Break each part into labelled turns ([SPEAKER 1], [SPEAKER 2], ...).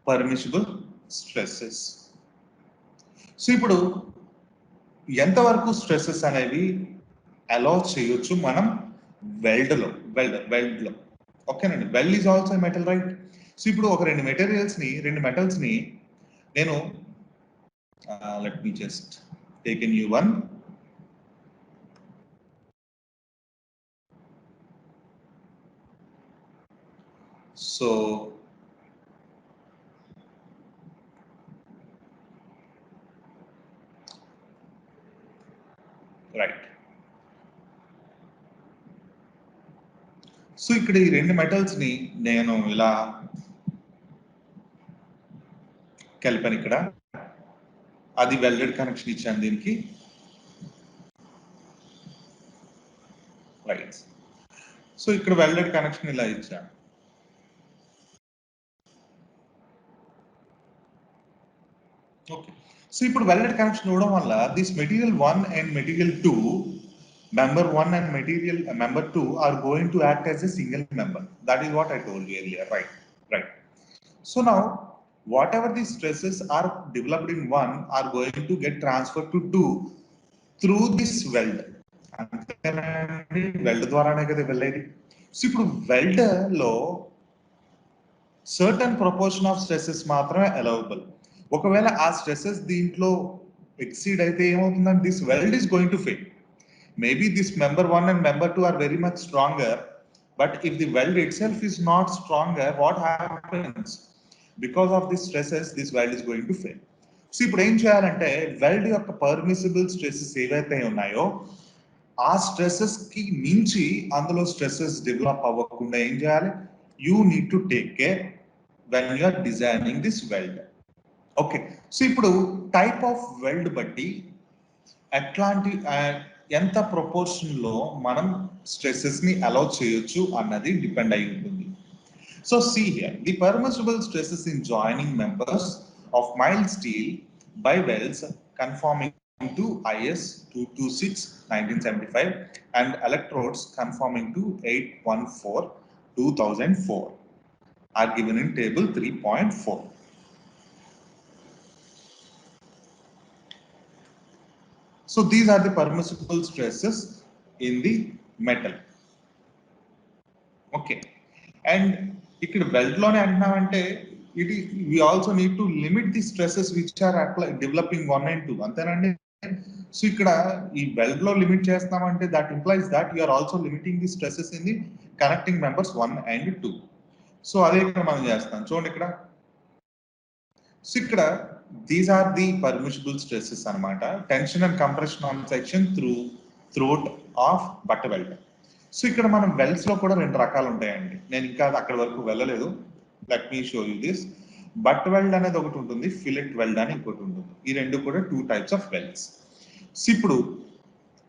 [SPEAKER 1] permissible stresses. So ఇప్పుడు ఎంతవరకు stresses అనేవి అలౌ చేయొచ్చు మనం వెల్డ్లో. ఓకేనండి, weld is also metal, right? So ఇప్పుడు ఒక రెండు మెటల్స్ని నేను let me just take a new one. So right, so ఇక్కడ ఈ రెండు మెటల్స్ని నేను ఇలా కలిపాను. ఇక్కడ అది వెల్డెడ్ కనెక్షన్ ఇచ్చాను దీనికి, రైట్? సో ఇక్కడ వెల్డెడ్ కనెక్షన్ ఇలా ఇచ్చాను. ఓకే, సో ఇప్పుడు వెల్డెడ్ కనెక్షన్ ఇవ్వడం వల్ల this material 1 and material 2, member 1 and member 2 are going to act as a single member. That is what I told you earlier, right? So now whatever the stresses are developed in 1 are going to get transferred to 2 through this weld. Weld ద్వారానే కదా వెళ్ళేది. So ఇప్పుడు wealth లో certain proportion of stresses మాత్రమే అలౌవబుల్. ఒకవేళ ఆ stresses దీంట్లో exceed అయితే ఏమవుతుందంటే this weld is going to fail. Maybe this member 1 and member 2 are very much stronger, but if the weld itself is not stronger, what happens? Because of the stresses, this weld is going to fail. So ఇప్పుడు ఏం చేయాలంటే wealth యొక్క permissible stresses ఏవైతే ఉన్నాయో ఆ stresses కి మించి అందులో స్ట్రెసెస్ డెవలప్ అవ్వకుండా ఏం చేయాలి? You need to take care when you are designing this weld. Okay, so ఇప్పుడు టైప్ ఆఫ్ వెల్డ్ బట్టి ఎట్లాంటి ఎంత ప్రపోర్షన్ లో మనం స్ట్రెసెస్ ని అలౌ చేయొచ్చు అన్నది డిపెండ్ అయి ఉంటుంది. So see here the permissible stresses in joining members of mild steel by welds conforming to IS 226 1975 and electrodes conforming to 814 2004 are given in table 3.4. So these are the permissible stresses in the metal. Okay, and ఇక్కడ wealth లోనే అంటున్నామంటే we also need to limit the stresses which are developing 1 and 2. అంతేనండి. So ఇక్కడ ఈ wealth లో limit చేస్తామంటే that implies that you are also limiting the stresses in the connecting members 1 and 2. So అదే ఇక్కడ మనం చేస్తాం. చూడండి ఇక్కడ, సో ఇక్కడ these are the permissible stresses అన్నమాట. Tension and compression on section throat of butt weld. So ఇక్కడ మనం వెల్డ్స్ లో కూడా రెండు రకాలు ఉంటాయండి. నేను ఇంకా అక్కడ వరకు వెళ్ళలేదు. Let me show you this. But weld అనేది ఒకటి ఉంటుంది, ఫిలెట్ వెల్డ్ అని ఇంకోటి ఉంటుంది. ఈ రెండు కూడా 2 types ఆఫ్ వెల్డ్స్. సో ఇప్పుడు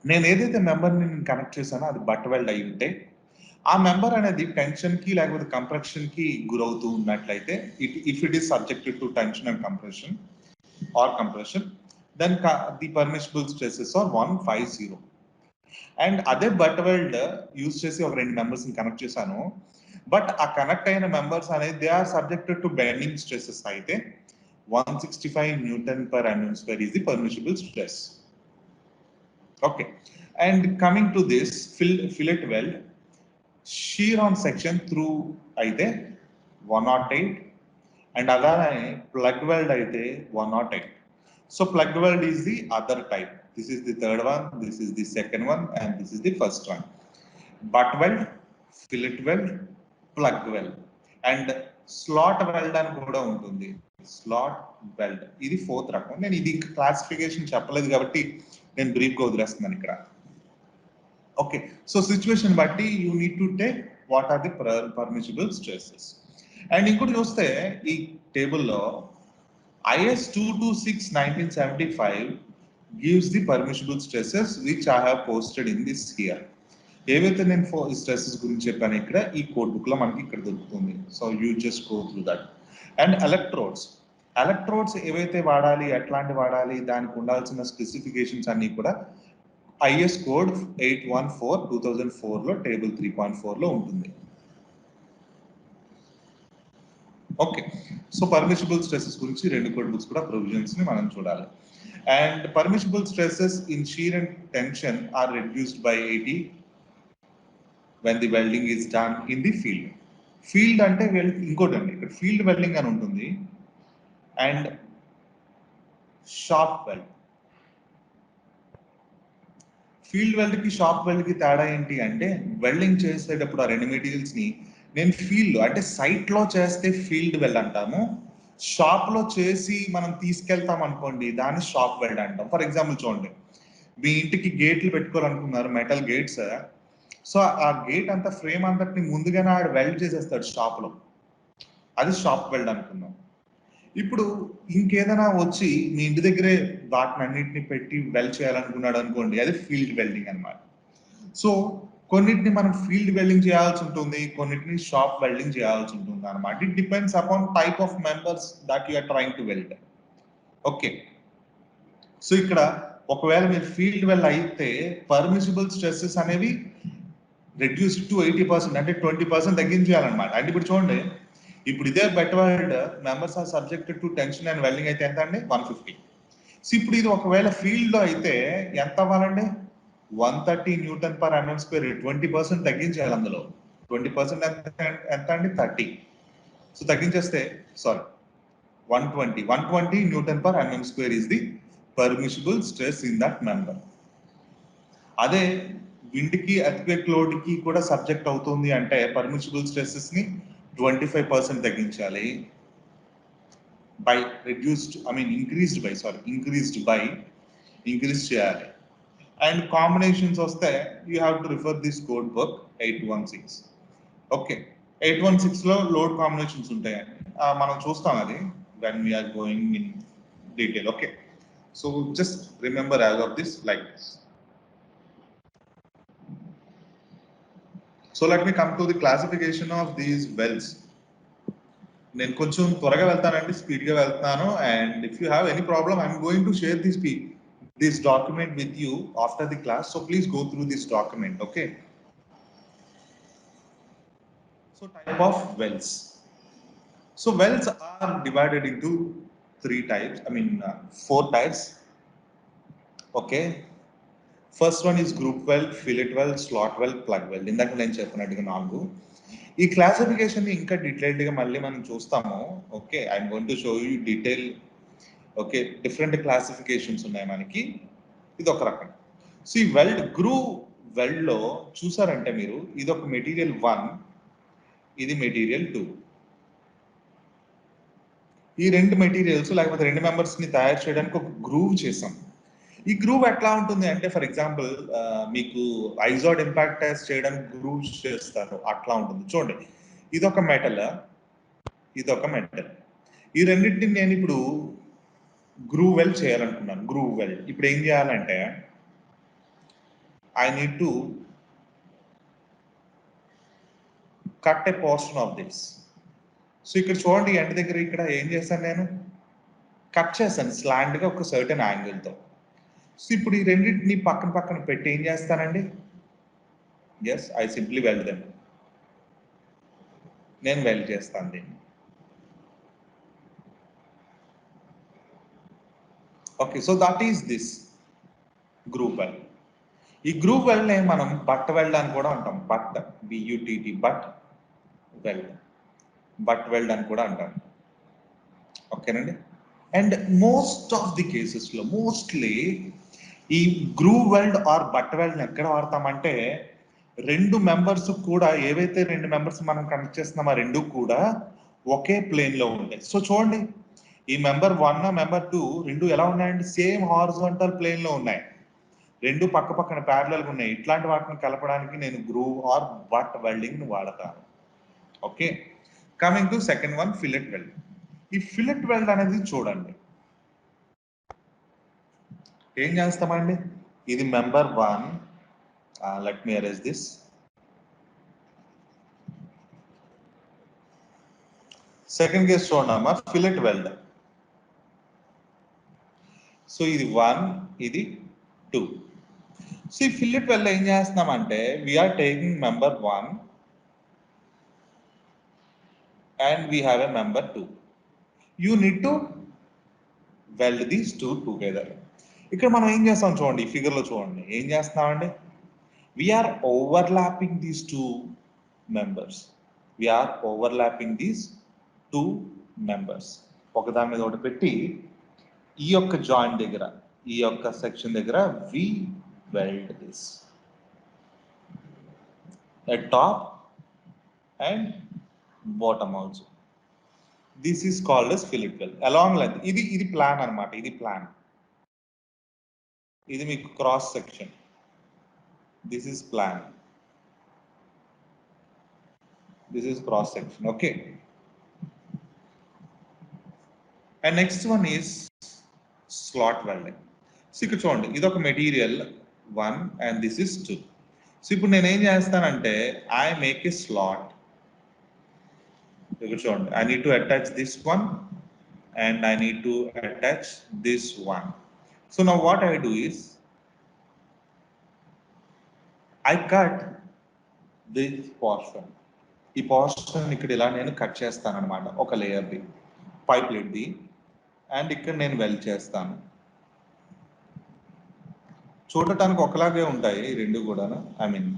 [SPEAKER 1] నేను ఏదైతే మెంబర్ని నేను కనెక్ట్ చేశానో అది బట్ వెల్డ్ అయి ఉంటే ఆ మెంబర్ అనేది టెన్షన్ కి లేకపోతే కంప్రెషన్ కి గురవుతూ ఉన్నట్లయితే if it is subjected to tension and compression or compression then the permissible stresses are 150. And అదే బట్ వెల్డ్ యూజ్ చేసి ఒక రెండు మెంబర్స్ ని కనెక్ట్ చేశాను, బట్ ఆ కనెక్ట్ అయిన మెంబర్స్ అనేది they are subjected to bending stresses అయితే 165 Newton/mm² is the permissible stress. Okay, and coming to this fillet weld, shear on section through అయితే 108 and అలానే plug weld అయితే 108. So plug weld is the other type. This is the third one, this is the second one, and this is the first one. Butt weld, fillet weld, plug weld, and slot weld అని కూడా ఉంటుంది. Slot wealth ఇది 4th రకం. నేను ఇది classification చెప్పలేదు కాబట్టి నేను బ్రీఫ్గా వదిలేస్తున్నాను ఇక్కడ. ఓకే, సో సిచ్యువేషన్ బట్టి you need to take what are the permissible stresses. And ఇంకోటి చూస్తే ఈ టేబుల్లో IS 226 1975 gives the permissible stresses which I have posted in this here. ఏవైతే నేను స్ట్రెసెస్ గురించి చెప్పాను ఇక్కడ ఈ కోడ్ బుక్ లో మనకి ఇక్కడ దొరుకుతుంది. So you just go through that. And electrodes ఏవైతే వాడాలి, ఎట్లాంటి వాడాలి, దానికి ఉండాల్సిన స్పెసిఫికేషన్స్ అన్ని కూడా IS కోడ్ 814 2004 లో టేబుల్ 3.4 లో ఉంటుంది. ఓకే, సో పర్మిసిబుల్ స్ట్రెసెస్ గురించి 2 కోడ్ బుక్స్ కూడా ప్రొవిజన్స్ ని మనం చూడాలి. And permissible stresses in shear and tension are reduced by 80 when the welding is done in the field. Field అంటే ఇంకోటండి, ఇక్కడ ఫీల్డ్ వెల్డింగ్ అని ఉంటుంది and shop weld. Field weld కి షాప్ వెల్డ్ కి తేడా ఏంటి అంటే, వెల్డింగ్ చేసేటప్పుడు ఆ 2 మెటీరియల్స్ ని నేను ఫీల్డ్ అంటే సైట్ లో చేస్తే ఫీల్డ్ వెల్డ్ అంటాము, షాప్ లో చేసి మనం తీసుకెళ్తాం అనుకోండి దాన్ని షాప్ వెల్డ్ అంటాం. ఫర్ ఎగ్జాంపుల్ చూడండి, మీ ఇంటికి గేట్లు పెట్టుకోవాలనుకున్నారు, మెటల్ గేట్స్. సో ఆ గేట్ అంతా ఫ్రేమ్ అంతటిని ముందుగానే ఆడు వెల్డ్ చేసేస్తాడు షాప్ లో, అది షాప్ వెల్డ్ అనుకున్నాం. ఇప్పుడు ఇంకేదైనా వచ్చి మీ ఇంటి దగ్గరే వాటిని అన్నింటిని పెట్టి వెల్డ్ చేయాలనుకున్నాడు అనుకోండి, అది ఫీల్డ్ వెల్డింగ్ అనమాట. సో కొన్నిటిని మనం ఫీల్డ్ వెల్డింగ్ చేయాల్సి ఉంటుంది, కొన్నిటిని షాప్ వెల్డింగ్ చేయాల్సి ఉంటుంది అనమాట. It depends upon type of members that you are trying to weld. Okay, so ఇక్కడ ఒకవేళ మీరు ఫీల్డ్ వెల్డ్ అయితే పర్మిసిబుల్ స్ట్రెసెస్ అనేవి రెడ్యూస్డ్ టు 80%, అంటే 20% తగ్గించేయాలన్నమాట. అంటే ఇప్పుడు చూడండి, ఇప్పుడు ఇదే butt weld members are subjected to tension and welding అయితే ఎంత అండి? 150. సో ఇప్పుడు ఇది ఒకవేళ ఫీల్డ్ లో అయితే ఎంత అవ్వాలండి? 130 న్యూటన్ పర్ mm స్క్వేర్. 20% తగ్గించాలి అందులో. 20% ఎంత అండి? 30. సో తగ్గించేస్తే sorry 120 Newton per mm square is the permissible stress in that member. అదే విండ్కి ఎర్త్క్వేక్ లోడ్కి కూడా సబ్జెక్ట్ అవుతుంది అంటే పర్మిసిబుల్ స్ట్రెసెస్ ని 25% తగ్గించాలి. బై రెడ్యూస్డ్ ఇంక్రీజ్ చేయాలి. అండ్ కాంబినేషన్స్ వస్తే you have to refer this code book 816. Okay, 816 లో లోడ్ కాంబినేషన్స్ ఉంటాయండి, మనం చూస్తాం అది when we are going in detail. Okay, so just remember as of this like this. So let me come to the classification of these welds. నేను కొంచెం త్వరగా వెళ్తానండి, speed గా వెళ్తాను. And if you have any problem, I'm going to share this document with you after the class, so please go through this document. Okay, so type of welds. So welds are divided into 4 types. Okay, first one is groove weld, fillet weld, slot weld, plug weld. ఇందాక నేను చెప్పినట్టుగా 4. ఈ classification ని ఇంకా detailed గా మళ్ళీ మనం చూస్తాము. Okay, I'm going to show you detail. Okay, different classifications ఉన్నాయి మనకి. ఇది ఒక రకం. సో ఈ వెల్డ్, గ్రూవ్ వెల్డ్ లో చూసారంటే మీరు, ఇది ఒక మెటీరియల్ 1, ఇది మెటీరియల్ 2. ఈ 2 మెటీరియల్స్ లేకపోతే 2 మెంబర్స్ ని తయారు చేయడానికి ఒక గ్రూవ్ చేసాం. ఈ గ్రూవ్ ఎట్లా ఉంటుంది అంటే, ఫర్ ఎగ్జాంపుల్ మీకు ఐజాడ్ ఇంపాక్ట్ టెస్ట్ చేయడానికి గ్రూవ్స్ చేస్తారు, అట్లా ఉంటుంది. చూడండి, ఇదొక మెటల్, ఇదొక మెటల్. ఈ రెండింటిని నేను ఇప్పుడు గ్రూవ్ వెల్డ్ చేయాలనుకున్నాను. గ్రూవ్ వెల్డ్ ఇప్పుడు ఏం చేయాలంటే, I need to cut a portion of this. So ఇక్కడ చూడండి, ఎండ్ దగ్గర ఇక్కడ ఏం చేశాను, నేను కట్ చేశాను స్లాంట్ గా ఒక సర్టెన్ యాంగిల్ తో. సో ఇప్పుడు ఈ రెండింటిని పక్కన పక్కన పెట్టి ఏం చేస్తానండి, as I simply weld them. నేను వెల్డ్ చేస్తాను దీన్ని. Okay, so that is this groove weld. ఈ గ్రూప్ వెల్డ్ నే మనం బట్ వెల్డ్ అని కూడా అంటాం. Butt, B U T T, butt weld, but weld అని కూడా అంటాం. ఓకేనండి. And most of the cases లో, మోస్ట్లీ ఈ groove weld or butt weld ఎక్కడ వాడతామంటే, 2 మెంబర్స్ కూడా, ఏవైతే 2 మెంబర్స్ మనం కనెక్ట్ చేస్తున్నామో ఆ 2 కూడా ఒకే ప్లేన్ లో ఉంటాయి. సో చూడండి, ఈ మెంబర్ 1, మెంబర్ 2 2 ఎలా ఉన్నాయండి? సేమ్ హారిజాంటల్ ప్లేన్ లో ఉన్నాయి, 2 పక్క పక్కన ప్యారలల్ గా ఉన్నాయి. ఇట్లాంటి వాటిని కలపడానికి నేను గ్రూవ్ ఆర్ బట్ వెల్డింగ్ ని వాడతాను. Okay, coming to second one, fillet weld. ఈ ఫిలెట్ వెల్డ్ అనేది చూడండి, ఏం చేస్తామండి, ఇది member 1. Let me arrange this. Second case చూడమ్మా, ఫిలెట్ వెల్డ్. సో ఇది 1, ఇది 2. సో ఈ ఫిలెట్ వెల్డ్ ఏం చేస్తున్నామంటే, we are taking member 1 and we have a member 2. You need to weld these two together. ఇక్కడ మనం ఏం చేస్తాం చూడండి, ఈ ఫిగర్లో చూడండి ఏం చేస్తున్నామండి. We are overlapping these two members. We are overlapping these two members. ఒకదాని మీద ఒకటి పెట్టి ఈ యొక్క జాయింట్ దగ్గర, ఈ యొక్క సెక్షన్ దగ్గర we weld this at top and bottom also. This is called as fillet weld. Along length. ఇది ప్లాన్ అన్నమాట. ఇది ప్లాన్. ఇది మీకు cross section. This is plan. This is cross section. Okay. And next one is slot welding. So ఇక్కడ చూడండి, ఇది ఒక material 1 and this is 2. So ఇప్పుడు నేను ఏం చేస్తానంటే I make a slot. ఇక్కడ చూడండి, I need to attach this one and I need to attach this one. So now what I do is I cut this portion. ఈ portion ఇక్కడ ఇలా నేను కట్ చేస్తాను అనమాట, ఒక లేయర్ది పైప్ లిడ్ది, అండ్ ఇక్కడ నేను వెల్డ్ చేస్తాను. చూడటానికి ఒకలాగే ఉంటాయి ఈ రెండు కూడా, I mean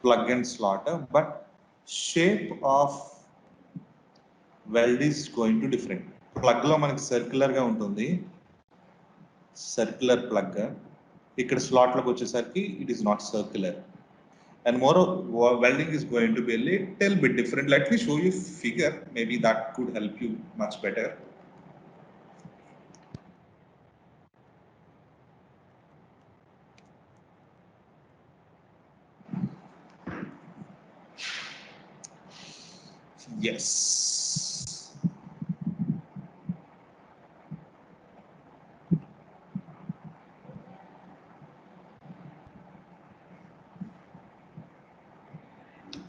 [SPEAKER 1] plug and slot, but shape of weld is going to different. ప్లగ్లో మనకి సర్క్యులర్గా ఉంటుంది, సర్క్యులర్ ప్లగ్. ఇక్కడ స్లాట్లోకి వచ్చేసరికి it is not circular. And more welding is going to be a little bit different. Let me show you figure. Maybe that could help you much better. Yes.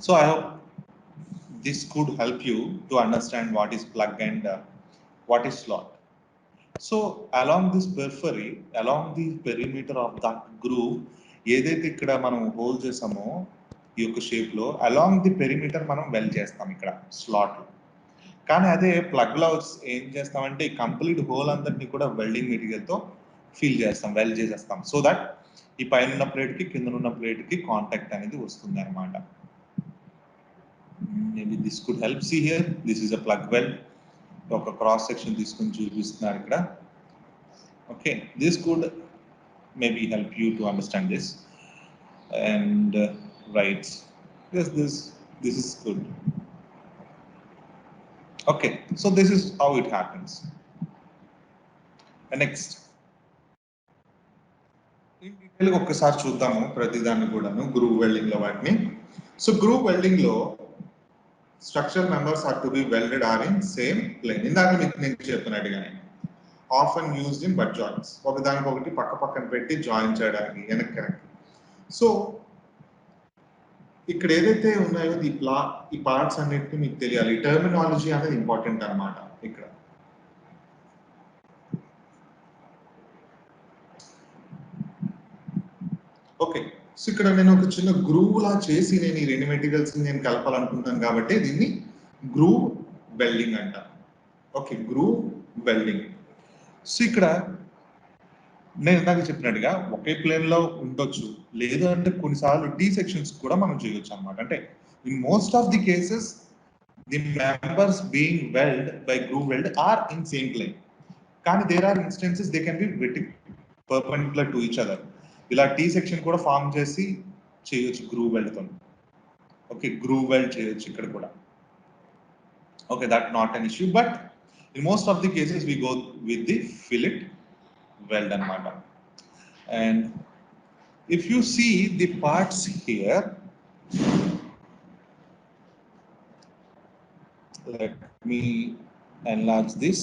[SPEAKER 1] So I hope this could help you to understand what is plug and what is slot. So along this periphery, along the perimeter of that groove, ఏదైతే ఇక్కడ మనం whole చేసామో ఈ యొక్క shape లో, along the perimeter మనం wealth చేస్తాం ఇక్కడ స్లాట్ లో. కానీ అదే ప్లగ్ లో ఏం చేస్తామంటే ఈ కంప్లీట్ హోల్ అందరినీ కూడా వెల్డింగ్ మెటీరియల్ తో ఫిల్ చేస్తాం, వెల్డ్ చేసేస్తాం, సో దట్ ఈ పైన ఉన్న ప్లేట్ కి కింద ఉన్న ప్లేట్ కి కాంటాక్ట్ అనేది వస్తుంది అనమాట. Maybe this could help. See here, this is a plug weld. ఒక క్రాస్ సెక్షన్ తీసుకొని చూపిస్తున్నారు ఇక్కడ. Okay, this could maybe help you to understand this. And right, yes, this is good. Okay, so this is how it happens. And next, in detail ఒక్కసారి చూద్దాము ప్రతి దాన్ని కూడాను groove welding లో వాటిని. సో గ్రూవ్ వెల్డింగ్ లో structural members are to be welded are in same plane. ఇందాక మీకు నేను చెప్పినట్టుగానే often used in butt joints, ఒకదానికొకటి పక్క పక్కన పెట్టి జాయిన్ చేయడానికి వెనక్కి. సో ఇక్కడ ఏదైతే ఉన్నాయో ఈ పార్ట్స్ అన్నిటికీ మీకు తెలియాలి. టర్మినాలజీ అనేది ఇంపార్టెంట్ అనమాట ఇక్కడ. ఓకే, సో ఇక్కడ నేను ఒక చిన్న గ్రూవ్ లా చేసి నేను ఈ రెండు మెటీరియల్స్ నేను కలపాలనుకుంటున్నాను కాబట్టి దీన్ని గ్రూవ్ వెల్డింగ్ అంటారు. Okay, groove welding. సో ఇక్కడ నేను ఇందాక చెప్పినట్టుగా ఒకే ప్లేన్ లో ఉండొచ్చు, లేదు అంటే కొన్నిసార్లు టీ సెక్షన్స్ కూడా మనం చేయొచ్చు అనమాట. అంటే in most of the cases the members being weld by groove weld are in same plane. కానీ there are instances they can be perpendicular to each other. ఇలా టీ సెక్షన్ కూడా ఫామ్ చేసి చేయొచ్చు గ్రూవ్ వెల్డ్ తో. Okay, groove weld చేయొచ్చు ఇక్కడ కూడా. Okay, that not an issue, but in most of the cases we go with the fillet weld anamata. And if you see the parts here, let me enlarge this.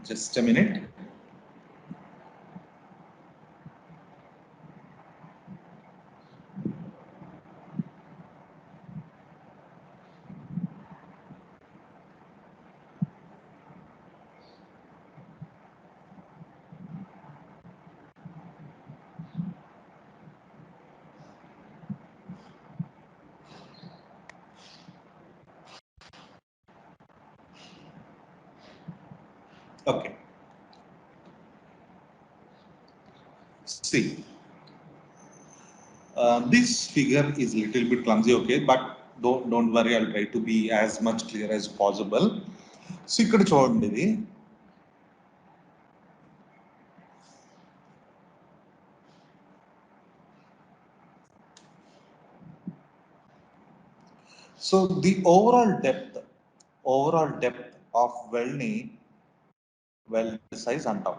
[SPEAKER 1] Just a minute. Okay. See, this figure is little bit clumsy, okay, but don't worry, I'll try to be as much clear as possible. So ఇక్కడ చూడండి ఇది. So the overall depth of weld ని weld size అంటాం.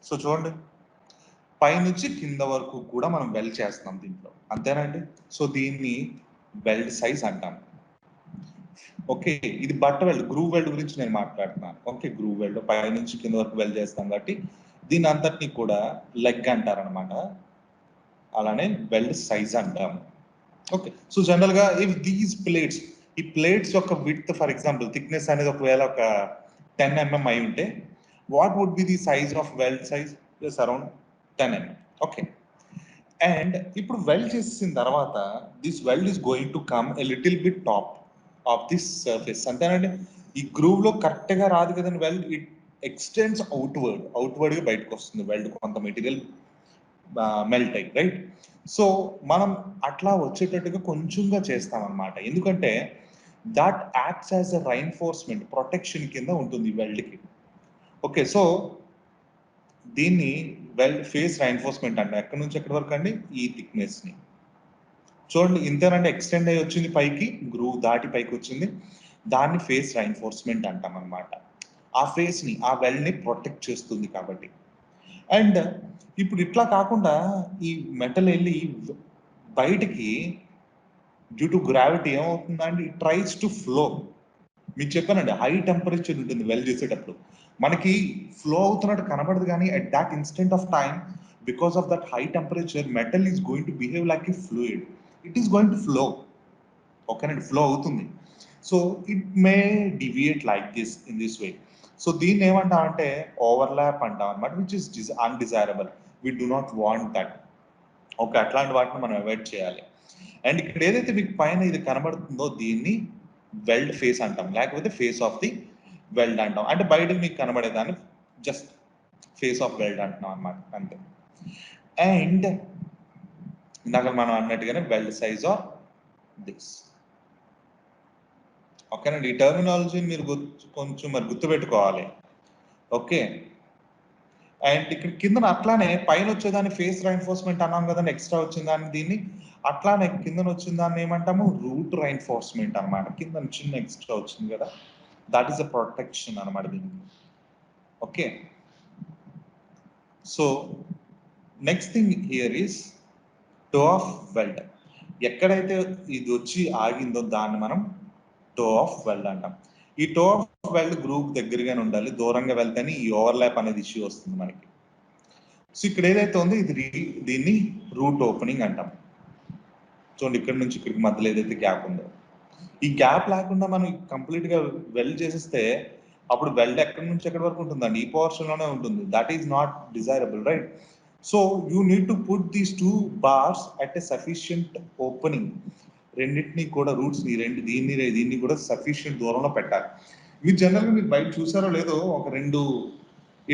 [SPEAKER 1] So చూడండి, పైనుంచి కింద వరకు కూడా మనం వెల్డ్ చేస్తున్నాం దీంట్లో, అంతేనండి. సో దీన్ని వెల్డ్ సైజ్ అంటాం. ఓకే, ఇది బట్ట వెల్డ్, గ్రూవ్ వెల్డ్ గురించి నేను మాట్లాడుతున్నాను. ఓకే, గ్రూవ్ వెల్డ్ పైనుంచి కింద వరకు వెల్డ్ చేస్తాం కాబట్టి దీని అంతటిని కూడా లెగ్ అంటారనమాట. అలానే వెల్డ్ సైజ్ అంటాం. ఓకే, సో జనరల్ గా ఇఫ్ దీస్ ప్లేట్స్, ఈ ప్లేట్స్ యొక్క విడ్త్ ఫర్ ఎగ్జాంపుల్ థిక్నెస్ అనేది ఒకవేళ ఒక 10 mm అయి ఉంటే, what would be the size of weld size? Is around 10 mm. Okay, and ఇప్పుడు వెల్డ్ చేసిన తర్వాత this weld is going to come a little bit top of this surface, అంతేనండి. ఈ గ్రూవ్ లో కరెక్ట్ గా రాదు కదండి వెల్డ్, ఇట్ ఎక్స్టెండ్స్ అవుట్వర్డ్ గా బయటకు వస్తుంది వెల్డ్, కొంత మెటీరియల్ మెల్ట్ అయ్యి, రైట్. సో మనం అట్లా వచ్చేటట్టుగా కొంచెంగా చేస్తాం అనమాట, ఎందుకంటే that acts as a reinforcement, protection కింద ఉంటుంది వెల్డ్కి. ఓకే, సో దీన్ని వెల్డ్ ఫేస్ రైన్ఫోర్స్మెంట్ అంటే ఎక్కడి నుంచి ఎక్కడి వరకు అండి? ఈ థిక్నెస్ ని చూడండి, ఇంతేనండి, ఎక్స్టెండ్ అయ్యి వచ్చింది పైకి, గ్రూవ్ దాటి పైకి వచ్చింది, దాన్ని ఫేస్ రైన్ఫోర్స్మెంట్ అంటాం అనమాట. ఆ ఫేస్ ని, ఆ వెల్డ్ ని ప్రొటెక్ట్ చేస్తుంది కాబట్టి. అండ్ ఇప్పుడు ఇట్లా కాకుండా ఈ మెటల్ వెళ్ళి బయటికి డ్యూ టు గ్రావిటీ ఏమవుతుందండి? It tries to flow. మీకు చెప్పానండి, హై టెంపరేచర్ ఉంటుంది వెల్డ్ చేసేటప్పుడు, మనకి ఫ్లో అవుతున్నట్టు కనబడదు, కానీ at that instant of time, because of that high temperature, metal is going to behave like a fluid. It is going to flow. ఓకేనండి, flow అవుతుంది. So it may deviate like this, in this way. సో దీన్ని ఏమంటాం అంటే overlap అంటాం అనమాట, which is undesirable. We do not want that. Okay, అట్లాంటి వాటిని మనం అవాయిడ్ చేయాలి. అండ్ ఇక్కడ ఏదైతే మీకు పైన ఇది కనబడుతుందో దీన్ని వెల్డ్ ఫేస్ అంటాం, లేకపోతే ఫేస్ ఆఫ్ ది వెల్డ్ అంటాం. అంటే బయటకు మీకు కనబడేదాన్ని జస్ట్ ఫేస్ ఆఫ్ వెల్డ్ అంటున్నాం అనమాట, అంతే. అండ్ ఇందాక మనం అన్నట్టుగానే వెల్డ్ సైజ్ ఆఫ్ దిస్. ఓకేనండి, ఈ టర్మినాలజీని మీరు కొంచెం మరి గుర్తుపెట్టుకోవాలి. ఓకే, అండ్ ఇక్కడ కింద అట్లానే పైన వచ్చేదాన్ని ఫేస్ రైన్ఫోర్స్మెంట్ అన్నాం కదండి, ఎక్స్ట్రా వచ్చిన దాన్ని, దీన్ని అట్లానే కింద వచ్చిన దాన్ని ఏమంటాము? రూట్ రైన్ఫోర్స్మెంట్ అనమాట. కింద చిన్న ఎక్స్ట్రా వచ్చింది కదా, దట్ ఈస్ అ ప్రొటెక్షన్ అనమాట దీనికి. Okay, so next thing here is toe of weld. ఎక్కడైతే ఇది వచ్చి ఆగిందో దాన్ని మనం టో ఆఫ్ వెల్డ్ అంటాం. ఈ టో ఆఫ్ వెల్డ్ గ్రూప్ దగ్గరగానే ఉండాలి, దూరంగా వెళ్తేనే ఈ ఓవర్లాప్ అనేది ఇష్యూ వస్తుంది మనకి. సో ఇక్కడ ఏదైతే ఉందో ఇది దీన్ని రూట్ ఓపెనింగ్ అంటాం. చూడండి, ఇక్కడ నుంచి ఇక్కడికి మధ్యలో ఏదైతే గ్యాప్ ఉందో, ఈ గ్యాప్ లేకుండా మనం కంప్లీట్ గా వెల్డ్ చేసేస్తే అప్పుడు వెల్డ్ ఎక్కడి నుంచి ఎక్కడి వరకు ఉంటుందండి? ఈ పోర్షన్ లోనే ఉంటుంది. That is not desirable, right? So you need to put these 2 bars at a sufficient opening. రెండింటినీ కూడా రూట్స్ ని దీన్ని కూడా సఫిషియంట్ దూరంలో పెట్టాలి. మీరు జనరల్గా మీరు బయట చూసారో లేదో, ఒక 2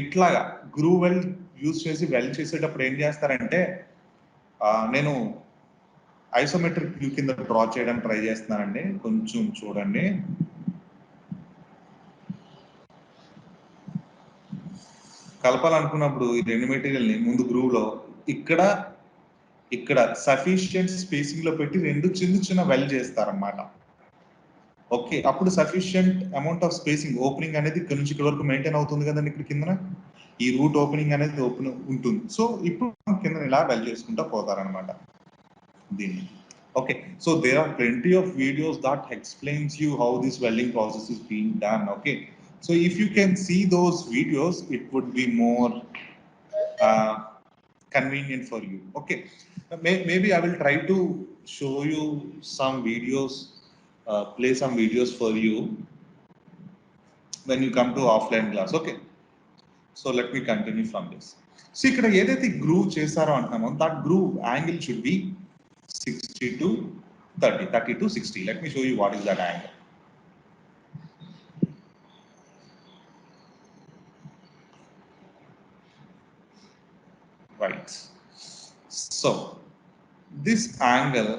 [SPEAKER 1] ఇట్లాగా గ్రూ వెల్డ్ యూజ్ చేసి వెల్డ్ చేసేటప్పుడు ఏం చేస్తారంటే, నేను ఐసోమెట్రిక్ వ్యూ కింద డ్రా చేయడానికి ట్రై చేస్తున్నానండి, కొంచెం చూడండి. కలపాలనుకున్నప్పుడు ఈ 2 మెటీరియల్ని ముందు గ్రూవ్ లో ఇక్కడ సఫిషియంట్ స్పేసింగ్ లో పెట్టి 2 చిన్న వెల్డ్ చేస్తారన్నమాట. ఓకే, అప్పుడు sufficient amount of spacing, opening అనేది ఇక్కడ నుంచి ఇక్కడ వరకు మెయింటైన్ అవుతుంది కదండి. ఇక్కడ కింద ఈ రూట్ ఓపెనింగ్ అనేది ఓపెన్ ఉంటుంది. సో ఇప్పుడు కింద ఇలా వెల్డ్ చేసుకుంటా పోతారనమాట దీన్ని. Okay, so there are plenty of videos that explains you how this welding process is being done. Okay, so if you can see those videos, it would be more uh, convenient for you. Okay, maybe I will try to show you some videos, play some videos for you when you come to offline class. Okay, so let me continue from this. So ఇక్కడ ఏదైతే groove చేశారో అంటున్నామో, that groove angle should be 60 to 30 to 60. Let me show you what is that angle. right. So this angle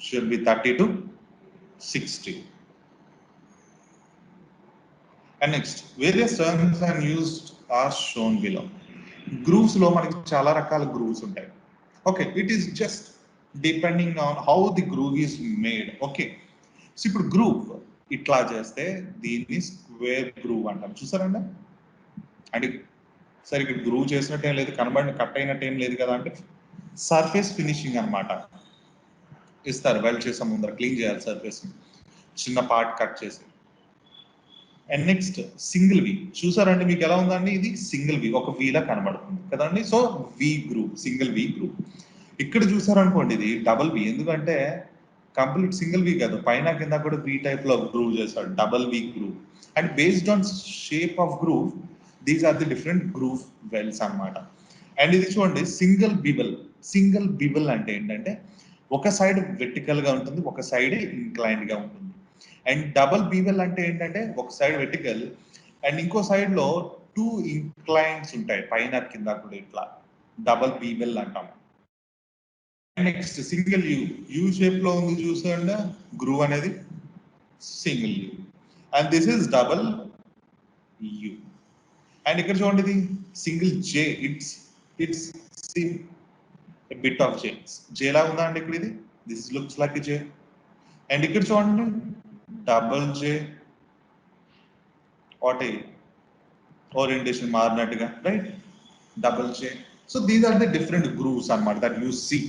[SPEAKER 1] should be 30 to 60. And next, various terms and used are shown below. Grooves లో మనకి చాలా రకాల grooves ఉంటాయి. Okay, it is just depending on how the groove is made. Okay, so ఇప్పుడు groove ఇట్లా చేస్తే దీన్ని square groove అంటాం. చూసారండి, అంటే సరే ఇక్కడ గ్రూవ్ చేసినట్టు ఏం లేదు, కనబడిన కట్ అయినట్టు ఏం లేదు కదా అంటే సర్ఫేస్ ఫినిషింగ్ అన్నమాట. ఇస్తారు వెల్డ్ చేసే ముందర క్లీన్ చేయాలి సర్ఫేస్, చిన్న పార్ట్ కట్ చేసి. అండ్ నెక్స్ట్ సింగిల్ వి, చూసారండి మీకు ఎలా ఉందండి, ఇది సింగిల్ వి, ఒక వీలా కనబడుతుంది కదండి. So V group, single V group. ఇక్కడ చూసారనుకోండి ఇది డబుల్ వి, ఎందుకంటే కంప్లీట్ సింగిల్ వి కాదు, పైన కింద కూడా వి టైప్ లో గ్రూవ్ చేస్తాడు, double V groove. And based on shape of groove these are the different groove welds అన్నమాట. అండ్ ఇది చూడండి సింగిల్ బివెల్. సింగిల్ బివెల్ అంటే ఏంటంటే ఒక సైడ్ వెర్టికల్ గా ఉంటుంది, ఒక సైడ్ ఇంక్లైన్డ్ గా ఉంటుంది. అండ్ డబుల్ బీవెల్ అంటే ఏంటంటే ఒక సైడ్ వెర్టికల్ అండ్ ఇంకో సైడ్ లో 2 ఇంక్లైన్స్ ఉంటాయి, పైన కింద కూడా, ఇట్లా డబుల్ బీవెల్ అంటాం. Next single U, U shape లో ఉంది చూసాండి గ్రూవ్ అనేది, single U. And this is double U. And ఇక్కడ చూడండి ఇది single J, it's bit of J, J లా ఉందా అండి ఇక్కడ, ఇది this looks like J. And ఇక్కడ చూడండి డబుల్ జే, వాటి ఓరియంటేషన్ మారినట్టుగా, right, double J. So these are the different grooves అన్నమాట దట్ యూ సీ.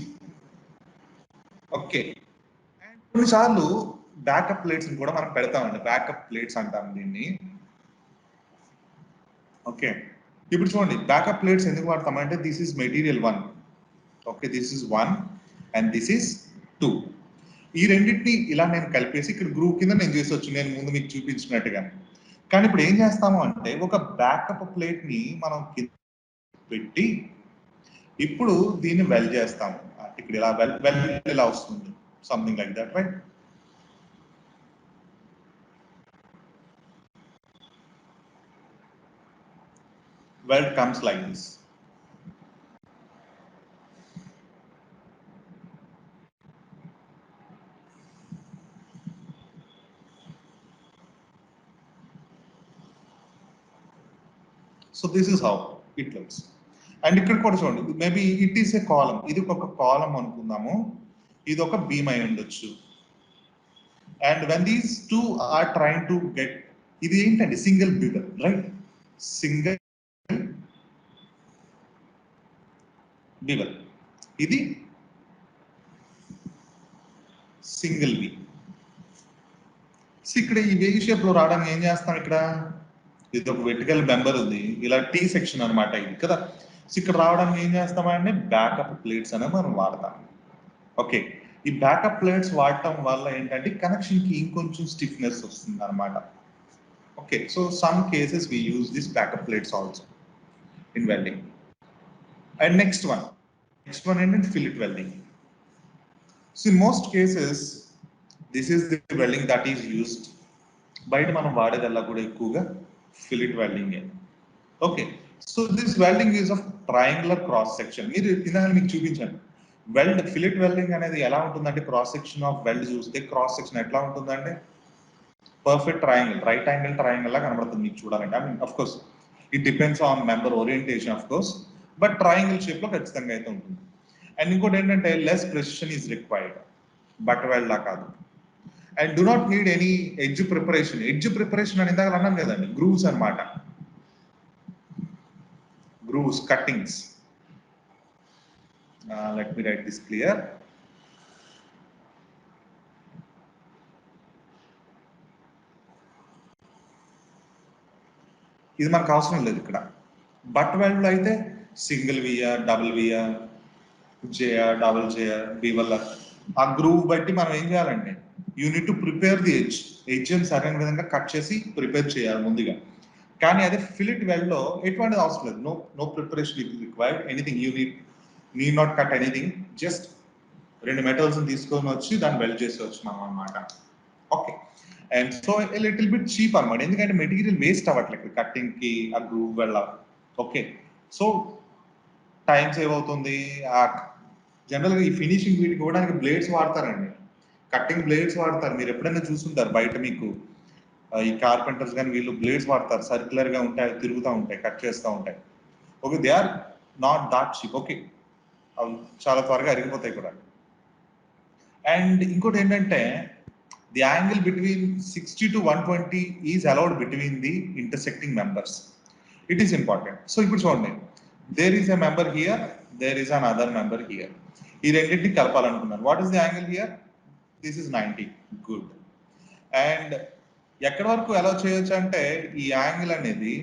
[SPEAKER 1] ఓకే, కొన్నిసార్లు బ్యాకప్ ప్లేట్స్ కూడా మనం పెడతామండి, బ్యాకప్ ప్లేట్స్ అంటాం దీన్ని. ఓకే, ఇప్పుడు చూడండి బ్యాకప్ ప్లేట్స్ ఎందుకు వాడతామంటే this is material 1. Okay, this is 1 and this is 2. ఈ రెండింటిని ఇలా నేను కలిపేసి ఇక్కడ గ్రూప్ కింద నేను చేసొచ్చు, నేను ముందు మీకు చూపించినట్టుగా. కానీ ఇప్పుడు ఏం చేస్తాము అంటే ఒక బ్యాకప్ ప్లేట్ ని మనం కింద పెట్టి ఇప్పుడు దీన్ని వెల్డ్ చేస్తాము. ఇక్కడ ఇలా వెల్డ్ ఇలా వస్తుంది, something like that, right. Weld comes like this. So this is how it looks. And ఇక్కడ కూడా చూడండి, maybe it is a column, ఇది ఒక కాలమ్ అనుకుందాము, ఇది ఒక బీమ్ అయి ఉండొచ్చు. And when these two are trying to get, ఇది ఏంటండి single bevel, right, single bevel, ఇది సింగిల్ వి. ఇక్కడ ఈ వేవ్ షేప్ లో రావడానికి ఏం చేస్తాం, ఇక్కడ ఇది ఒక వెర్టికల్ మెంబర్ ఉంది, ఇలా టీ సెక్షన్ అనమాట ఇది కదా. సో ఇక్కడ రావడానికి ఏం చేస్తామంటే బ్యాకప్ ప్లేట్స్ అనేది మనం వాడతాం. ఓకే, ఈ బ్యాకప్ ప్లేట్స్ వాడటం వల్ల ఏంటంటే కనెక్షన్ కి ఇంకొంచెం స్టిఫ్నెస్ వస్తుంది అనమాట. Okay, so some cases we use this backup plates also in welding. And next one ఏంటంటే fillet welding. So in most cases this is the welding that is used. బయట మనం వాడేదల్లా కూడా ఎక్కువగా fillet welding. Okay, so this welding is of triangular cross section. మీరు ఇందాక మీకు చూపించాను వెల్డ్, ఫిల్లెట్ వెల్డింగ్ అనేది ఎలా ఉంటుందంటే క్రాస్ సెక్షన్ ఆఫ్ వెల్డ్ చూస్తే క్రాస్ సెక్షన్ ఎట్లా ఉంటుందంటే perfect triangle, right angle triangle లా కనబడుతుంది మీకు చూడాలంటే. I mean of course it depends on member orientation of course, but triangle shape లో ఖచ్చితంగా అయితే ఉంటుంది. అండ్ ఇంకోటి ఏంటంటే less precision is required, but weld లా కాదు. And do not need any edge preparation. Edge preparation అని ఇందాక అన్నాం కదండి, గ్రూవ్స్ అనమాట, grooves, cuttings. Let me write this clear. ఇది మనకు అవసరం లేదు ఇక్కడ. బట్ వెల్డ్ లో అయితే సింగిల్ వియా, డబుల్ వియా, జేయా, డబుల్ జేయా, బీవల్, ఆ గ్రూవ్ బట్టి మనం ఏం చేయాలంటే you need to prepare the edge, edge అని సరైన విధంగా కట్ చేసి ప్రిపేర్ చేయాలి ముందుగా. కానీ అదే ఫిల్లెట్ వెల్డ్ లో ఎటువంటిది అవసరం లేదు, no preparation is required, anything you need not cut anything, just 2 metals తీసుకొని వచ్చి దాన్ని వెల్డ్ చేసి వచ్చినాం అనమాట. Okay, and so little bit cheap అనమాట, ఎందుకంటే మెటీరియల్ వేస్ట్ అవ్వట్లేదు కట్టింగ్ కి ఆ గ్రూవ్ వల్ల. ఓకే, సో టైం సేవ్ అవుతుంది. జనరల్గా ఈ ఫినిషింగ్ వీటికి ఇవ్వడానికి బ్లేడ్స్ వాడతారండి, కట్టింగ్ బ్లేడ్స్ వాడతారు. మీరు ఎప్పుడైనా చూస్తుంటారు బయట మీకు ఈ కార్పెంటర్స్ కానీ వీళ్ళు బ్లేడ్స్ వాడతారు, సర్క్యులర్ గా ఉంటాయి, తిరుగుతూ ఉంటాయి, కట్ చేస్తూ ఉంటాయి. Okay, they are not that cheap. Okay, అవి చాలా త్వరగా అరిగిపోతాయి కూడా. అండ్ ఇంకోటి ఏంటంటే the angle between 60 to 120 is allowed between the intersecting members. It is important. So ఇప్పుడు చూడండి, there is a member here, there is another member here. ఈ రెండింటిని కలపాలనుకున్నాను. What is the angle here? This is 90. Good. And ఎక్కడి వరకు ఎలా చేయొచ్చు అంటే ఈ యాంగిల్ అనేది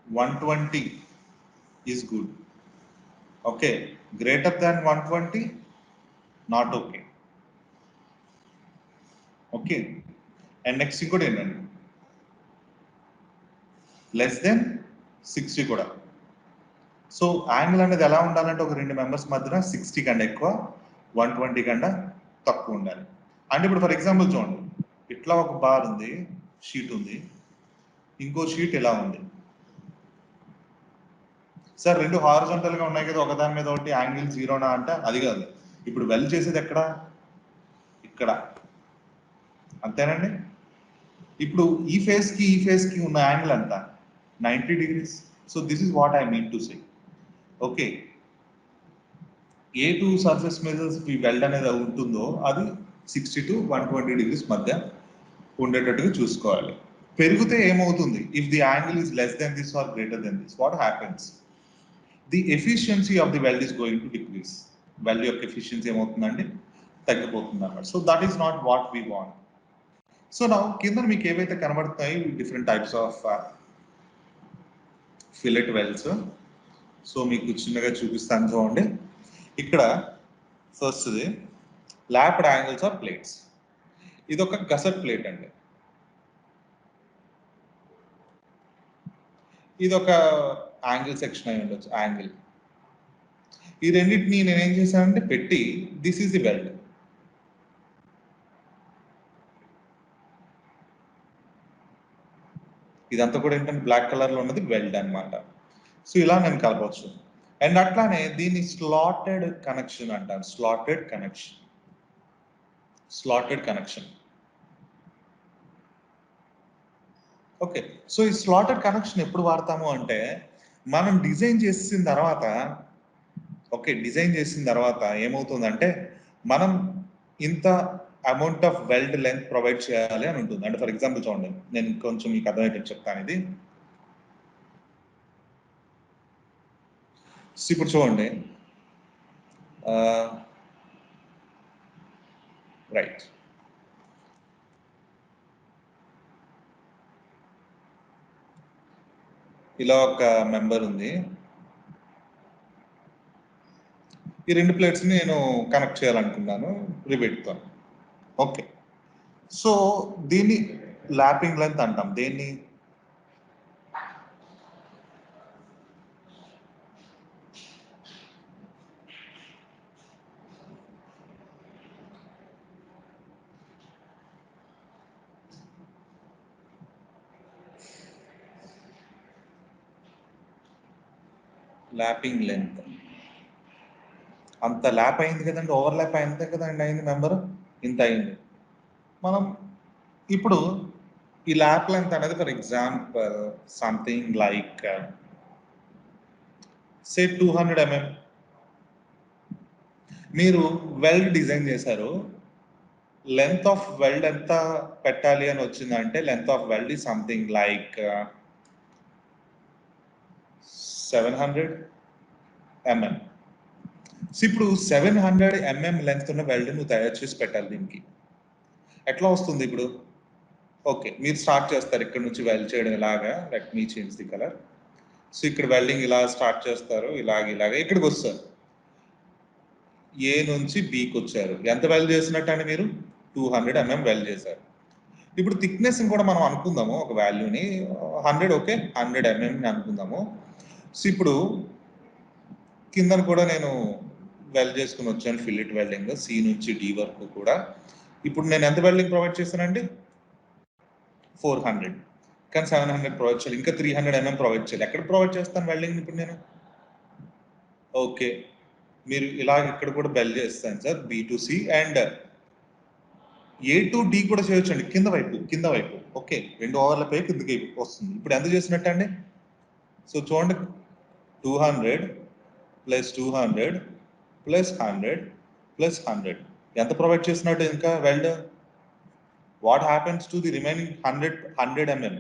[SPEAKER 1] 120 is good. Okay, greater than 120 not okay. Okay, and next ఇంకోటి ఏంటండి, లెస్ దెన్ 60 కూడా. సో యాంగిల్ అనేది ఎలా ఉండాలంటే ఒక రెండు మెంబర్స్ మధ్యన 60 కన్నా ఎక్కువ, 120 కన్నా తక్కువ ఉండాలి. అంటే ఇప్పుడు ఫర్ ఎగ్జాంపుల్ చూడండి, ఇట్లా ఒక బార్ ఉంది, షీట్ ఉంది, ఇంకో షీట్ ఇలా ఉంది. సార్ రెండు హారిజాంటల్ గా ఉన్నాయి కదా, ఒకదాని మీద ఒకటి, యాంగిల్ జీరోనా అంటే అది కాదు. ఇప్పుడు వెల్డ్ చేసేది ఎక్కడ? ఇక్కడ, అంతేనండి. ఇప్పుడు ఈ ఫేస్ కి ఉన్న యాంగిల్ ఎంత? 90 degrees. So this is what I mean to say. Okay, A two surface మీద ఈ వెల్డ్ అనేది ఉంటుందో అది 60 to 120 degrees మధ్య ఉండేటట్టుగా చూసుకోవాలి. పెరిగితే ఏమవుతుంది? If the angle is less than this or greater than this, what happens? The efficiency of the weld is going to decrease. Weld యొక్క ఎఫిషియన్సీ ఏమవుతుందండి? తగ్గిపోతుంది అన్నమాట. So that is not what we want. So నా కింద మీకు ఏవైతే కనబడతాయి different types of fillet welds. So మీకు చిన్నగా చూపిస్తాను చూడండి. ఇక్కడ ఫస్ట్ది ల్యాప్డ్ యాంగిల్స్ ఆఫ్ ప్లేట్స్. ఇది ఒక గసెట్ ప్లేట్ అండి. ఇది ఒక యాంగిల్ సెక్షన్ అయి ఉండొచ్చు, యాంగిల్. ఈ రెండింటిని నేను ఏం చేశానంటే పెట్టి, దిస్ ఈజ్ ది వెల్డ్. ఇదంతా కూడా ఏంటంటే బ్లాక్ కలర్ లో ఉన్నది వెల్డ్ అనమాట. సో ఇలా నేను కలపవచ్చు. అండ్ అట్లానే దీన్ని స్లాటెడ్ కనెక్షన్ అంటారు. Slotted connection, slotted connection. Okay, so ఈ స్లాటెడ్ కనెక్షన్ ఎప్పుడు వాడతాము అంటే మనం డిజైన్ చేసిన తర్వాత, ఓకే, డిజైన్ చేసిన తర్వాత ఏమవుతుందంటే మనం ఇంత amount of wealth length provide చేయాలి అని ఉంటుంది. అంటే ఫర్ ఎగ్జాంపుల్ చూడండి, నేను కొంచెం మీకు అర్థమయ్యేటట్టు చెప్తాను ఇది. ఇప్పుడు చూడండి, రైట్, ఇలా ఒక మెంబర్ ఉంది. ఈ రెండు ప్లేట్స్ ని నేను కనెక్ట్ చేయాలనుకున్నాను రిబెట్తో. ఓకే, సో దీన్ని ల్యాపింగ్ లెంత్ అంటాం. దేన్ని? Lapping length. అంత ల్యాప్ అయింది కదండి, ఓవర్ ల్యాప్ అయిందే కదండి అయింది మెంబర్, ఇంత అయింది. మనం ఇప్పుడు ఈ ల్యాప్ లెంత్ అనేది for example something like say 200 mm. మీరు వెల్డ్ డిజైన్ చేశారు, లెంత్ ఆఫ్ వెల్డ్ ఎంత పెట్టాలి అని వచ్చిందంటే లెంత్ ఆఫ్ వెల్డ్ ఈ సంథింగ్ లైక్ 700 mm. ఇప్పుడు 700 mm లెంత్ ఉన్న వెల్డ్ నువ్వు తయారు చేసి పెట్టాలి. దీనికి ఎట్లా వస్తుంది ఇప్పుడు? ఓకే, మీరు స్టార్ట్ చేస్తారు ఇక్కడ నుంచి వెల్డ్ చేయడం ఇలాగా. Let me change the colour. So ఇక్కడ వెల్డింగ్ ఇలా స్టార్ట్ చేస్తారు, ఇలాగ ఇక్కడికి వస్తారు, ఏ నుంచి బికి వచ్చారు. ఎంత వెల్డ్ చేసినట్టు అని మీరు 200 mm వెల్డ్ చేశారు. ఇప్పుడు థిక్నెస్ కూడా మనం అనుకుందాము, ఒక వాల్యూని 100. ఓకే, 100 mm అనుకుందాము. సో ఇప్పుడు కిందను కూడా నేను వెల్డ్ చేసుకుని వచ్చాను, ఫిల్లెట్ వెల్డింగ్ సి నుంచి డి వరకు కూడా. ఇప్పుడు నేను ఎంత వెల్డింగ్ ప్రొవైడ్ చేశానండి? 400. కానీ 700 ప్రొవైడ్ చేయాలి, ఇంకా 300 mm ప్రొవైడ్ చేయాలి. ఎక్కడ ప్రొవైడ్ చేస్తాను వెల్డింగ్ ఇప్పుడు నేను? ఓకే, మీరు ఇలా ఇక్కడ కూడా బెల్ చేస్తాను sir B to C, and A to D కూడా చేయొచ్చండి, కింద వైపు. ఓకే, 2 ఓవర్లపై కిందకి వస్తుంది. ఇప్పుడు ఎంత చేసినట్టు అండి? సో చూడండి, 200 ప్లస్ 200 ప్లస్ 100 ప్లస్ 100 ఎంత ప్రొవైడ్ చేసినట్టు ఇంకా weld? What happens to the remaining 100 mm?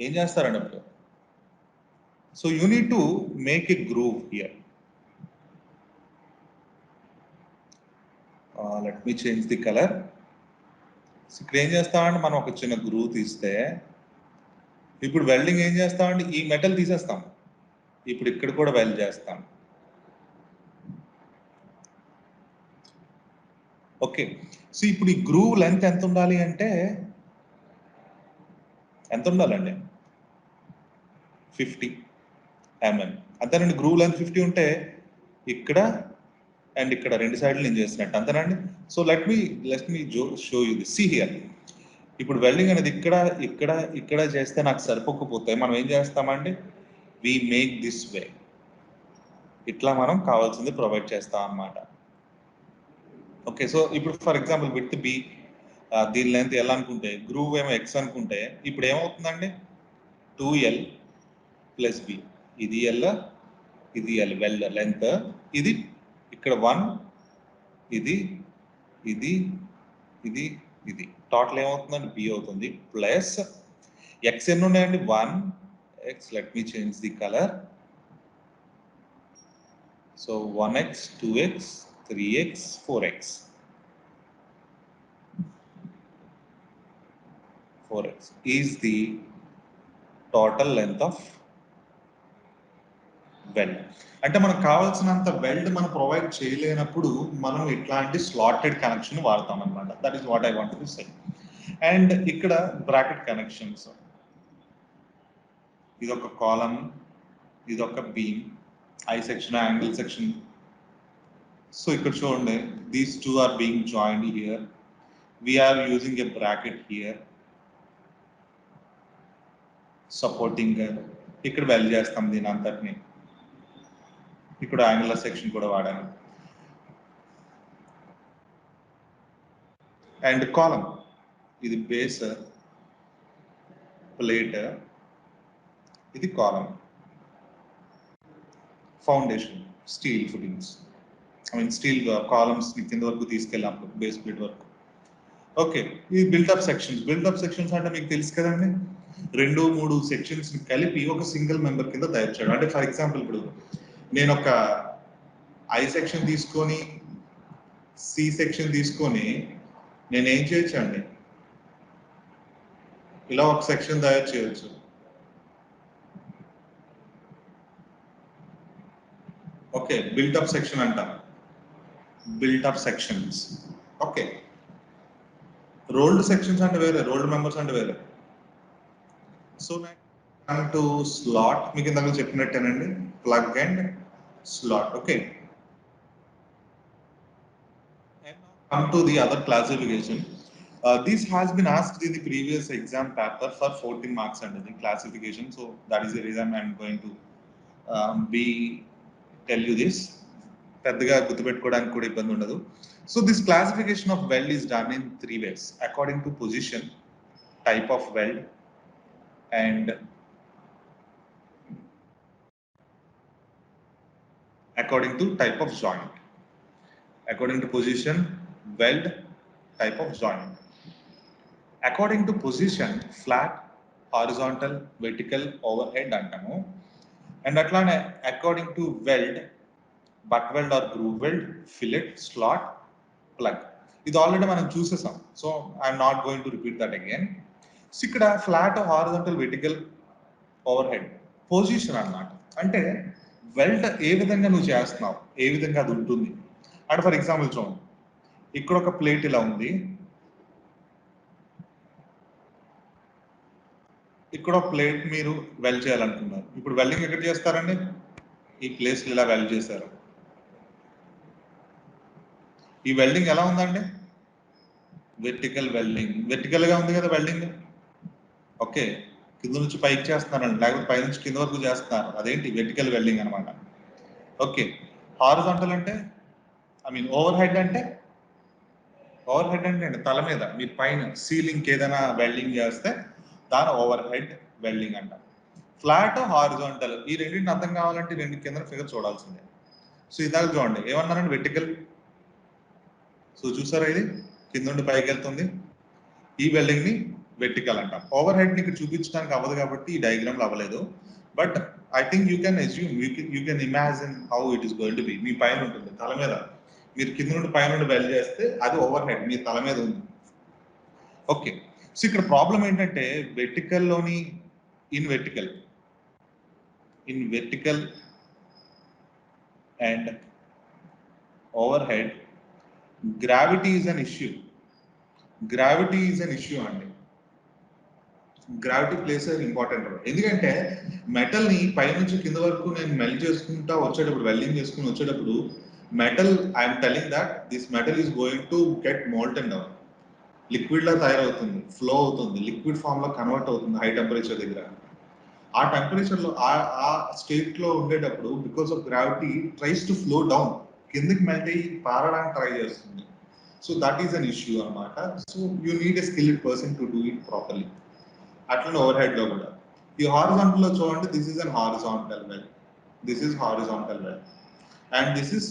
[SPEAKER 1] ఏం చేస్తారండి అప్పుడు? So you need to make a groove here. Let me change the colour. ఇక్కడ ఏం చేస్తామంటే మనం ఒక చిన్న గ్రూవ్ తీస్తే, ఇప్పుడు వెల్డింగ్ ఏం చేస్తామంటే ఈ మెటల్ తీసేస్తాం, ఇప్పుడు ఇక్కడ కూడా వెల్డ్ చేస్తాం. ఓకే, సో ఇప్పుడు ఈ గ్రూవ్ లెంత్ ఎంత ఉండాలి అంటే ఎంత ఉండాలండి? 50 mm. అంతేనండి, గ్రూవ్ లెంత్ 50 ఉంటే ఇక్కడ అండ్ ఇక్కడ 2 సైడ్లు నేను చేసినట్టు, అంతేనండి. So let me show you this. See here. ఇప్పుడు వెల్డింగ్ అనేది ఇక్కడ చేస్తే నాకు సరిపోకపోతే మనం ఏం చేస్తామండి? We make this way. ఇట్లా మనం కావాల్సింది ప్రొవైడ్ చేస్తాం అన్నమాట. ఓకే, సో ఇప్పుడు ఫర్ ఎగ్జాంపుల్ విత్ బి, దీని లెంత్ ఎల్ అనుకుంటే, గ్రూవ్ ఏమో ఎక్స్ అనుకుంటే, ఇప్పుడు ఏమవుతుందండి? 2L plus B. ఇది ఎల్, ఇది ఎల్ వెల్ లెంత్. ఇది ఇక్కడ 1, ఇది ఇది ఇది ఇది టోటల్ ఏమవుతుందండి? బి అవుతుంది. ప్లస్ ఎక్స్ ఎన్ని ఉన్నాయండి? 1x. Let me change the colour. So 1x, 2x, 3x, 4x. 4x is the total length of weld. అంటే మనకు కావాల్సినంత వెల్డ్ మనం ప్రొవైడ్ చేయలేనప్పుడు మనం ఇట్లాంటి స్లాటెడ్ కనెక్షన్ వాడతాం అనమాట. That is what I want to say. And ఇక్కడ బ్రాకెట్ కనెక్షన్స్, ఇదొక కాలం, ఇదొక beam, I section, angle section. So ఇక్కడ చూడండి, these two are being joined here. We are using a bracket here supporting. ఇక్కడ weld చేస్తాం దీని అంతటిని. ఇక్కడ యాంగులర్ సెక్షన్ కూడా వాడాను. అండ్ కాలం, ఇది బేస్ ప్లేట్, ఇది column. Foundation steel footings, I mean steel columns కింద వరకు తీసుకెళ్ళినప్పుడు బేస్ ప్లేట్ వరకు. ఓకే, ఇది బిల్డప్ సెక్షన్స్. బిల్డప్ సెక్షన్స్ అంటే మీకు తెలుసు కదండి, 2-3 సెక్షన్స్ కలిపి ఒక సింగిల్ మెంబర్ కింద తయారు చేయడం. అంటే ఫర్ ఎగ్జాంపుల్ ఇప్పుడు నేను ఒక ఐ సెక్షన్ తీసుకొని, సి సెక్షన్ తీసుకొని నేను ఏం చేయొచ్చు అండి? ఇలా ఒక సెక్షన్ తయారు చేయొచ్చు. ఓకే, బిల్టప్ సెక్షన్ అంటాం, built-up sections. Okay, rolled sections అంటే వేరే, రోల్డ్ మెంబర్స్ అంటే వేరే. సో టు స్లాట్, మీకు ఇందాక చెప్పినట్టేనండి, plug and slot. Okay, come to the other classification. This has been asked in the previous exam paper for 14 marks under the classification. So that is the reason I'm going to tell you this. పెద్దగా గుర్తుపెట్టుకోవడానికి కూడా ఇబ్బంది ఉండదు. So this classification of weld is done in 3 ways: according to position, type of weld, and according to type of joint. According to position, weld, type of joint. According to position, flat, horizontal, vertical, overhead అంటాము. And అట్లానే according to weld, but weld or groove weld, fillet, slot, plug. ఇది already మనం చూసేసాం, so I'm not going to repeat that again. So ఇక్కడ flat, horizontal, vertical, overhead position అన్నమాట. అంటే wealth ఏ విధంగా నువ్వు చేస్తున్నావు, ఏ విధంగా అది ఉంటుంది అంటే, ఫర్ ఎగ్జాంపుల్ చూడండి, ఇక్కడ ఒక ప్లేట్ ఇలా ఉంది, ఇక్కడ ప్లేట్ మీరు వెల్డ్ చేయాలనుకున్నారు. ఇప్పుడు వెల్డింగ్ ఎక్కడ చేస్తారండి? ఈ ప్లేస్ ఇలా వెల్డ్ చేశారు. ఈ వెల్డింగ్ ఎలా ఉందండి? Vertical welding. వెర్టికల్ గా ఉంది కదా వెల్డింగ్. ఓకే, కింద నుంచి పైకి చేస్తున్నారండి, లేకపోతే పై నుంచి కింద వరకు చేస్తున్నారు. అదేంటి? వెర్టికల్ వెల్డింగ్ అనమాట. ఓకే, హారిజాంటల్ అంటే ఐ మీన్ ఓవర్ హెడ్ అంటే తల మీద మీరు పైన సీలింగ్ ఏదైనా వెల్డింగ్ చేస్తే దాని ఓవర్ హెడ్ వెల్డింగ్ అంట. ఫ్లాట్ హారిజాంటల్ ఈ రెండింటిని అర్థం కావాలంటే రెండు కింద ఫిగర్ చూడాల్సిందే. సో ఇదాక చూడండి ఏమన్నారండి, వెర్టికల్. సో చూసారా ఇది కింద నుండి పైకి వెళ్తుంది, ఈ వెల్డింగ్ ని వెర్టికల్ అంటాం. ఓవర్ హెడ్ ని ఇక్కడ చూపించడానికి అవ్వదు కాబట్టి ఈ డయాగ్రామ్ లో అవ్వలేదు. But I think you can assume, you can imagine how it is going to be. మీ పైన ఉంటుంది తల మీద, మీరు కింద నుండి పైన నుండి వెల్డ్ చేస్తే అది ఓవర్ హెడ్ మీ తల మీద ఉంది. ఓకే, సో ఇక్కడ ప్రాబ్లం ఏంటంటే వెర్టికల్లోని in vertical and overhead gravity is an issue. అండి. Gravity plays important role. ఎందుకంటే మెటల్ ని పై నుంచి కింద వరకు నేను మెల్ట్ చేసుకుంటా వచ్చేటప్పుడు, వెల్డింగ్ చేసుకుని వచ్చేటప్పుడు metal, I'm telling that this metal is going to get molten down. Liquid లా తయారవుతుంది, ఫ్లో అవుతుంది, లిక్విడ్ ఫామ్ లో కన్వర్ట్ అవుతుంది హై టెంపరేచర్ దగ్గర. ఆ టెంపరేచర్ లో ఆ స్టేట్ లో ఉండేటప్పుడు because of gravity tries to flow down, కిందకి మెల్ట్ అయ్యి పారడానికి ట్రై చేస్తుంది. So that is an issue అన్నమాట. So you need a skilled person to do it properly. అట్లనే ఓవర్ హెడ్ లో కూడా ఈ హారిజాంటల్ లో చూడండి, this is an horizontal well, and this is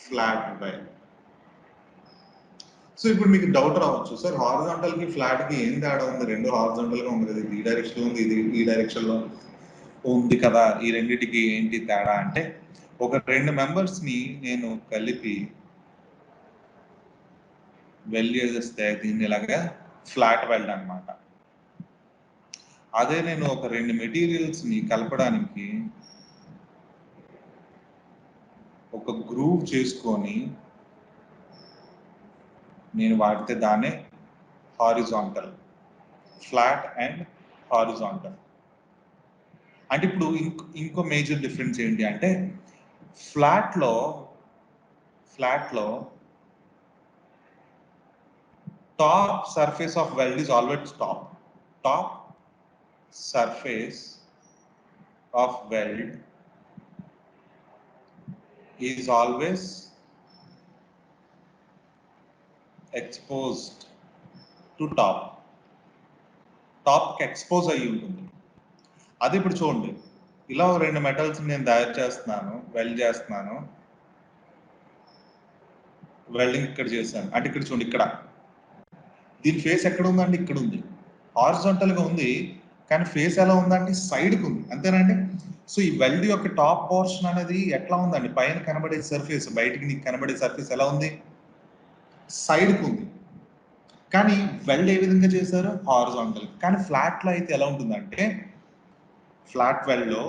[SPEAKER 1] flat well. So ఇప్పుడు మీకు డౌట్ రావచ్చు, సార్ హారిజాంటల్ కి ఫ్లాట్ కి ఏం తేడా ఉంది? రెండు హారిజాంటల్ గా ఉంది కదా, ఇది ఈ డైరెక్షన్ లో ఉంది, ఇది ఈ డైరెక్షన్ లో ఉంది కదా, ఈ రెండింటికి ఏంటి తేడా అంటే, ఒక రెండు మెంబర్స్ ని నేను కలిపి వెల్డ్ చేస్తే దీన్ని ఇలాగా ఫ్లాట్ వెల్డ్ అన్నమాట. అదే నేను ఒక రెండు మెటీరియల్స్ ని కలపడానికి ఒక గ్రూవ్ చేసుకొని నేను వాడితే దాన్నే హారిజాంటల్, ఫ్లాట్ అండ్ హారిజాంటల్. అంటే ఇప్పుడు ఇంకో మేజర్ డిఫరెన్స్ ఏంటి అంటే, ఫ్లాట్ లో top surface of wealth is always top surface of weld is always exposed to top కి ఎక్స్పోజ్ అయ్యి ఉంటుంది. అది ఇప్పుడు చూడండి, ఇలా రెండు మెటల్స్ నేను తయారు చేస్తున్నాను, వెల్డింగ్ ఇక్కడ చేశాను అంటే ఇక్కడ చూడండి, ఇక్కడ దీని ఫేస్ ఎక్కడ ఉందండి, ఇక్కడ ఉంది, హారిజాంటల్ గా ఉంది, కానీ ఫేస్ ఎలా ఉందంటే సైడ్కి ఉంది, అంతేనండి. సో ఈ వెల్డ్ యొక్క టాప్ పోర్షన్ అనేది ఎట్లా ఉందండి, పైన కనబడే సర్ఫేస్, బయటికి నీకు కనబడే సర్ఫేస్ ఎలా ఉంది, సైడ్కి ఉంది. కానీ వెల్డ్ ఏ విధంగా చేశారు, హారిజాంటల్. కానీ ఫ్లాట్ లో అయితే ఎలా ఉంటుందంటే, ఫ్లాట్ వెల్డ్ లో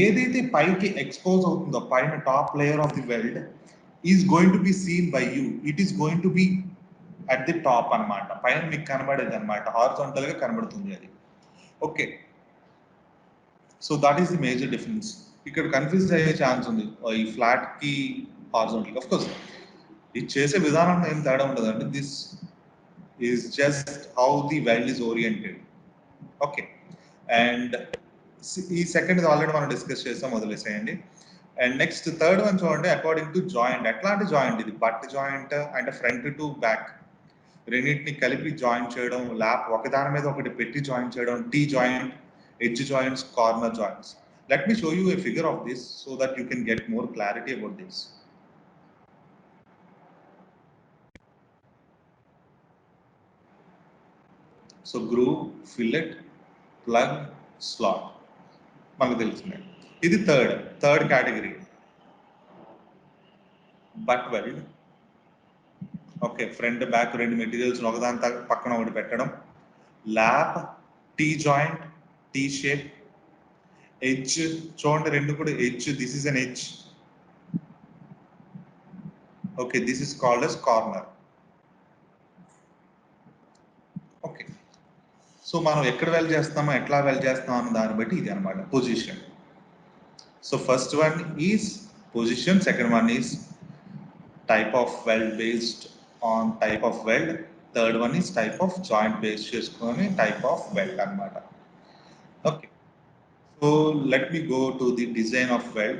[SPEAKER 1] ఏదైతే పైకి ఎక్స్పోజ్ అవుతుందో, పైన top layer of the weld is going to be seen by you, it is going to be at the top అన్నమాట, పైన మీకు కనబడేది అనమాట, హారిజాంటల్ గా కనబడుతుంది అది. Okay, so that is the major difference. ఇక్కడ కన్ఫ్యూజ్ అయ్యే ఛాన్స్ ఉంది ఈ ఫ్లాట్ కి హారిజాంటల్. ఆఫ్ కోర్స్ ఇది చేసే విధానంలో ఏం తేడా ఉండదండి, this is just how the weld is oriented. Okay, and ఈ సెకండ్ ఆల్రెడీ మనం డిస్కస్ చేస్తాం, వదిలేసేయండి. అండ్ నెక్స్ట్ థర్డ్ వన్ చూడండి, అకార్డింగ్ టు జాయింట్. ఎట్లాంటి జాయింట్ ఇది, బట్ జాయింట్ అంటే ఫ్రంట్ టు బ్యాక్ రెండింటిని కలిపి జాయింట్ చేయడం, ల్యాప్ ఒకదాని మీద ఒకటి పెట్టి జాయింట్ చేయడం, tea joint, edge joints, corner joints. Let me show you a figure of this so that you can get more clarity about this. So groove, fillet, plug, slot మనకు తెలిసిందే. ఇది third category, but weld. Okay, front back రెండు materials ఒకదాని పక్కన ఒకటి పెట్టడం, lap, T joint, T shape, edge చూడండి రెండు కూడా edge, this is an edge. Okay, this is called as corner. Okay, so మనం ఎక్కడ వెల్డ్ చేస్తామో, ఎట్లా వెల్డ్ చేస్తామో అన్న దాన్ని బట్టి ఇది అనమాట position. So first one is position, second one is type of weld based on type of weld, third one is type of joint based cheskoni type of weld anamata. Okay, so let me go to the design of weld.